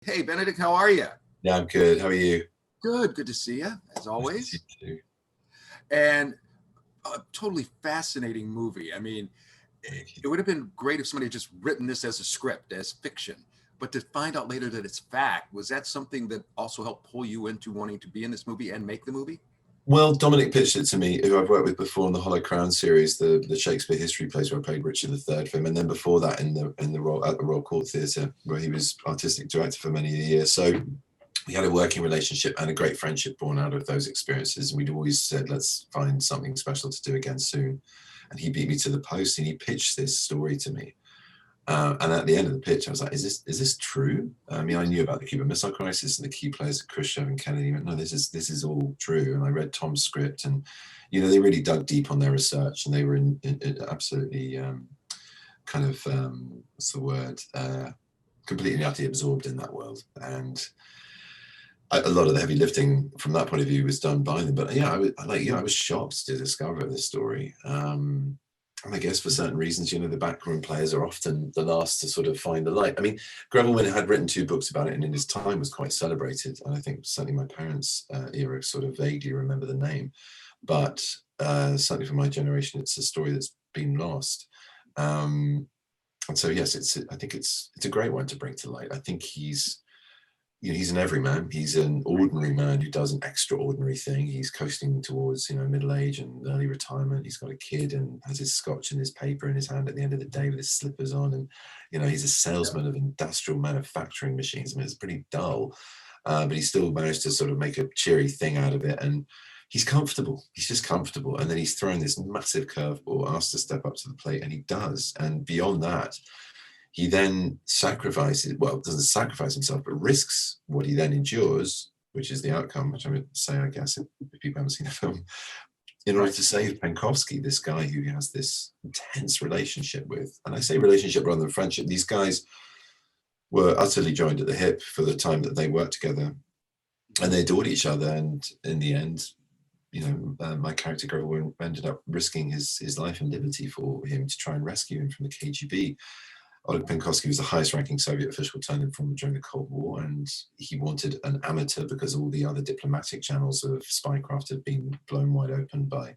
Hey, Benedict, how are you? Yeah, I'm good. How are you? Good, good to see you, as Nice to see always. you too. And a totally fascinating movie. I mean, Thank you. it would have been great if somebody had just written this as a script, as fiction. But to find out later that it's fact, was that something that also helped pull you into wanting to be in this movie and make the movie? Well, Dominic pitched it to me, who I've worked with before on the Hollow Crown series, the Shakespeare history plays where I played Richard III for him, and then before that in the role at the Royal Court Theatre, where he was artistic director for many years. So we had a working relationship and a great friendship born out of those experiences. And we'd always said, let's find something special to do again soon. And he beat me to the post and he pitched this story to me. And at the end of the pitch, I was like, "Is this true?" I mean, I knew about the Cuban Missile Crisis and the key players, Khrushchev and Kennedy. He went, "No, this is all true." And I read Tom's script, and they really dug deep on their research, and they were in absolutely kind of what's the word? Completely and utterly absorbed in that world. And a lot of the heavy lifting from that point of view was done by them. But yeah, I was shocked to discover this story. And I guess for certain reasons, the backroom players are often the last to sort of find the light. I mean, Greville had written 2 books about it, and in his time was quite celebrated. And I think certainly my parents' era sort of vaguely remember the name, but certainly for my generation, it's a story that's been lost. And so yes, I think it's a great one to bring to light. I think he's an everyman. He's an ordinary man who does an extraordinary thing. He's coasting towards, middle age and early retirement. He's got a kid and has his scotch and his paper in his hand at the end of the day with his slippers on. And, he's a salesman of industrial manufacturing machines. I mean, it's pretty dull, but he still managed to sort of make a cheery thing out of it. And he's comfortable. He's just comfortable. And then he's thrown this massive curveball, asked to step up to the plate, and he does. And beyond that, he then doesn't sacrifice himself, but risks what he then endures, which is the outcome, which I would say, I guess, if people haven't seen the film, in order to save Penkovsky, this guy who he has this intense relationship with. And I say relationship rather than friendship. These guys were utterly joined at the hip for the time that they worked together, and they adored each other. And in the end, my character Greville ended up risking his life and liberty for him to try and rescue him from the KGB. Oleg Penkovsky was the highest-ranking Soviet official turned informer during the Cold War, and he wanted an amateur because all the other diplomatic channels of spycraft had been blown wide open by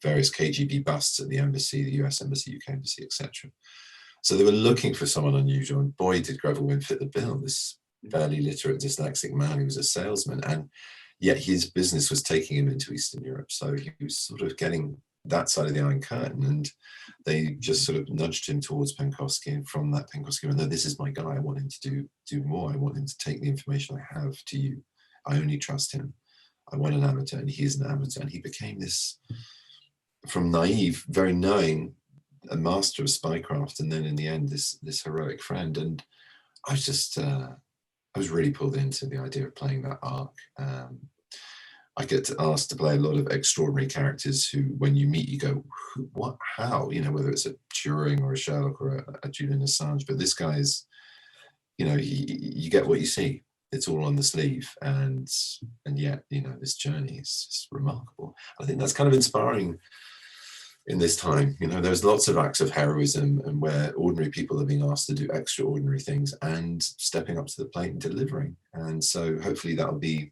various KGB busts at the embassy, the US embassy, UK embassy, etc. So they were looking for someone unusual, and boy, did Greville fit the bill. This barely literate, dyslexic man who was a salesman, and yet his business was taking him into Eastern Europe. So he was sort of getting that side of the Iron Curtain, and they just sort of nudged him towards Penkovsky, and from that Penkovsky went, "No, this is my guy. I want him to do more. I want him to take the information I have to you. I only trust him. I want an amateur," and he is an amateur. And he became this, from naive, very knowing, a master of spycraft, and then in the end, this heroic friend. And I was just, I was really pulled into the idea of playing that arc. I get asked to play a lot of extraordinary characters who, when you meet, you go, "What? How?" Whether it's a Turing or a Sherlock or a Julian Assange. But this guy's, you get what you see. It's all on the sleeve, and yet, this journey is just remarkable. I think that's kind of inspiring in this time. There's lots of acts of heroism, and where ordinary people are being asked to do extraordinary things and stepping up to the plate and delivering. And so, hopefully, that'll be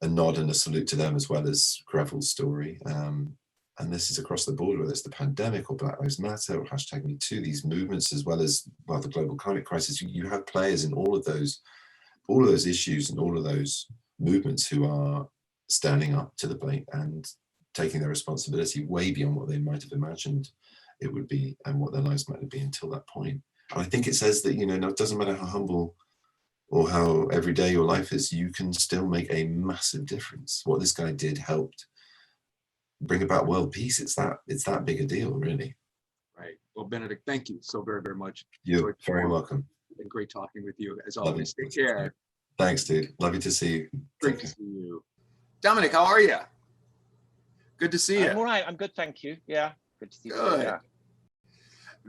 a nod and a salute to them, as well as Greville's story. And this is across the board, whether it's the pandemic or Black Lives Matter or #MeToo, these movements, as well as the global climate crisis. You have players in all of those issues and all of those movements who are standing up to the plate and taking their responsibility way beyond what they might have imagined it would be and what their lives might have been until that point. And I think it says that, it doesn't matter how humble or how everyday your life is, you can still make a massive difference. What this guy did helped bring about world peace. It's that big a deal, really. Right. Well, Benedict, thank you so very, very much. You're very welcome. Been great talking with you, as always. Take care. Thanks, dude. Love you to see you. Great to see you. Dominic, how are you? Good to see you. I'm all right. I'm good, thank you. Yeah, good to see you. Yeah.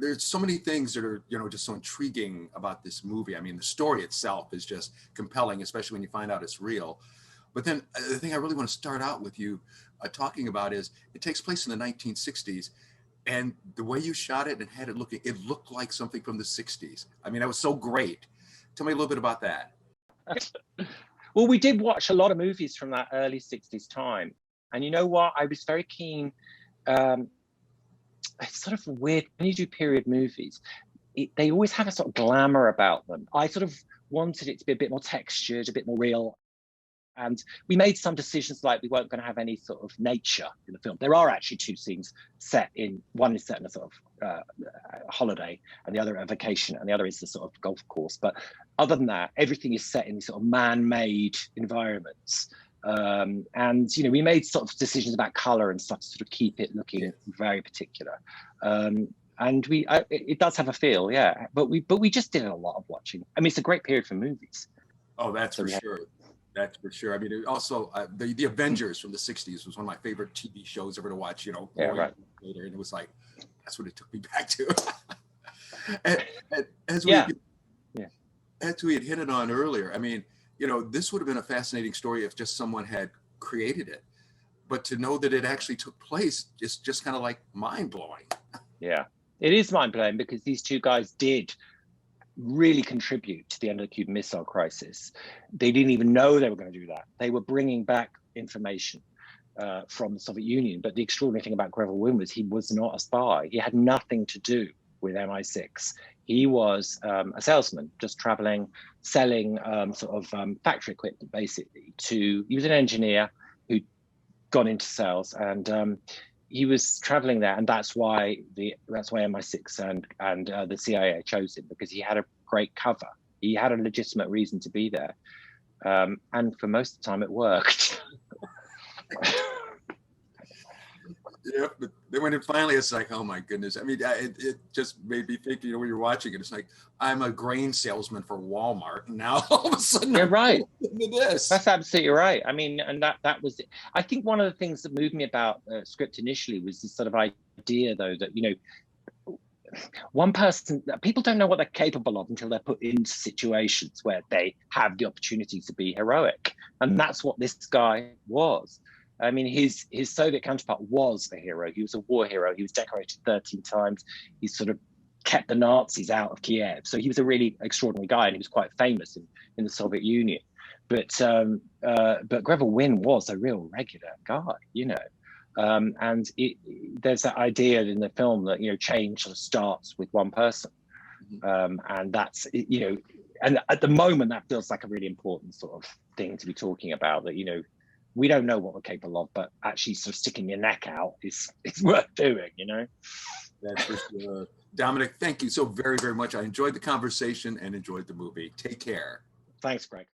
There's so many things that are, just so intriguing about this movie. I mean, the story itself is just compelling, especially when you find out it's real. But then the thing I really want to start out with you talking about is it takes place in the 1960s. And the way you shot it and had it looking, it looked like something from the 60s. I mean, that was so great. Tell me a little bit about that. Well, we did watch a lot of movies from that early 60s time. And you know what? I was very keen. It's sort of weird when you do period movies. They always have a sort of glamour about them. I sort of wanted it to be a bit more textured, a bit more real. And we made some decisions like we weren't going to have any sort of nature in the film. There are actually two scenes set in, one is set in a sort of holiday and the other a vacation, and the other is the sort of golf course. But other than that, everything is set in these sort of man-made environments. And, you know, we made sort of decisions about color and stuff to sort of keep it looking very particular. And it does have a feel, yeah. But we just did a lot of watching. I mean, it's a great period for movies. Oh, that's for sure. That's for sure. I mean, also the Avengers from the 60s was one of my favorite TV shows ever to watch, you know, right. later. And it was like, that's what it took me back to. As we had hit it on earlier, I mean, you know, this would have been a fascinating story if just someone had created it. But to know that it actually took place is just kind of like mind blowing. Yeah, it is mind blowing because these two guys did really contribute to the end of the Cuban Missile Crisis. They didn't even know they were going to do that. They were bringing back information from the Soviet Union. But the extraordinary thing about Greville Wynn was he was not a spy. He had nothing to do with MI6. He was a salesman, just traveling, selling factory equipment, basically. He was an engineer who'd gone into sales, and he was traveling there, and that's why MI6 and the CIA chose him, because he had a great cover. He had a legitimate reason to be there, and for most of the time it worked. Yeah, but then when it finally, it's like, oh my goodness. I mean, it just made me think, you know, when you're watching it, it's like, I'm a grain salesman for Walmart, and now all of a sudden, you're right. This. That's absolutely right. I mean, and that was it. I think one of the things that moved me about script initially was this sort of idea, though, that, you know, one person, people don't know what they're capable of until they're put into situations where they have the opportunity to be heroic, and that's what this guy was. I mean, his Soviet counterpart was a hero. He was a war hero. He was decorated 13 times. He sort of kept the Nazis out of Kiev. So he was a really extraordinary guy, and he was quite famous in the Soviet Union. But Greville Wynn was a real regular guy, you know. And there's that idea in the film that, you know, change sort of starts with one person. And that's, you know, and at the moment that feels like a really important sort of thing to be talking about, that, you know, we don't know what we're capable of, but actually sort of sticking your neck out is worth doing, you know? That's for sure. Dominic, thank you so very, very much. I enjoyed the conversation and enjoyed the movie. Take care. Thanks, Greg.